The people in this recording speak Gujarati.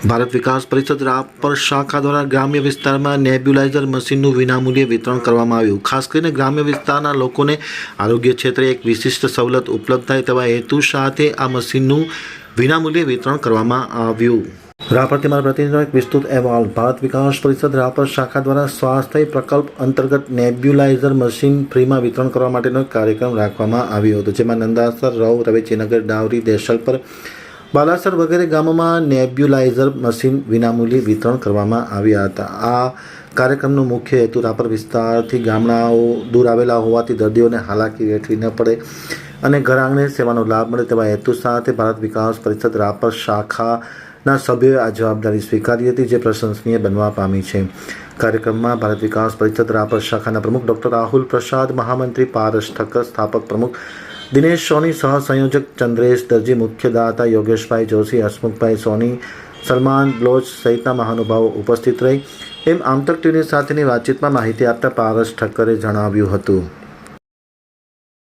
ભારત વિકાસ પરિષદ રાપર શાખા દ્વારા ગ્રામ્ય વિસ્તારમાં નેબ્યુલાઇઝર મશીનનું વિનામૂલ્યે વિતરણ કરવામાં આવ્યું. ખાસ કરીને ગ્રામ્ય વિસ્તારના લોકોને આરોગ્ય ક્ષેત્રે એક વિશિષ્ટ સવલત ઉપલબ્ધ થાય તેવા હેતુ સાથે આ મશીનનું વિનામૂલ્યે વિતરણ કરવામાં આવ્યું. રાપરથી મારા પ્રતિનિધિનો એક વિસ્તૃત અહેવાલ. ભારત વિકાસ પરિષદ રાપર શાખા દ્વારા સ્વાસ્થ્ય પ્રકલ્પ અંતર્ગત નેબ્યુલાઇઝર મશીન ફ્રીમાં વિતરણ કરવા માટેનો એક કાર્યક્રમ રાખવામાં આવ્યો હતો, જેમાં નંદાસર, રવ, રવેચીનગર, ડાવરી, દેશલપર, બાલાસર વગેરે ગામોમાં નેબ્યુલાઇઝર મશીન વિનામૂલ્યે વિતરણ કરવામાં આવ્યા હતા. આ કાર્યક્રમનો મુખ્ય હેતુ રાપર વિસ્તારથી ગામડાઓ દૂર આવેલા હોવાથી દર્દીઓને હાલાકી વેઠવી ન પડે અને ઘર આંગણે સેવાનો લાભ મળે તેવા હેતુ સાથે ભારત વિકાસ પરિષદ રાપર શાખાના સભ્યોએ આ જવાબદારી સ્વીકારી હતી, જે પ્રશંસનીય બનવા પામી છે. કાર્યક્રમમાં ભારત વિકાસ પરિષદ રાપર શાખાના પ્રમુખ ડૉક્ટર રાહુલ પ્રસાદ, મહામંત્રી પારસ ઠક્કર, સ્થાપક પ્રમુખ દિનેશ સોની, સહસંયોજક ચંદ્રેશ દરજી, મુખ્ય દાતા યોગેશભાઈ જોશી, હસમુખભાઈ સોની, સલમાન બ્લોચ સહિતના મહાનુભાવો ઉપસ્થિત રહી એમ આમતક ટીવી સાથેની વાતચીતમાં માહિતી આપતા પારસ ઠક્કરે જણાવ્યું હતું.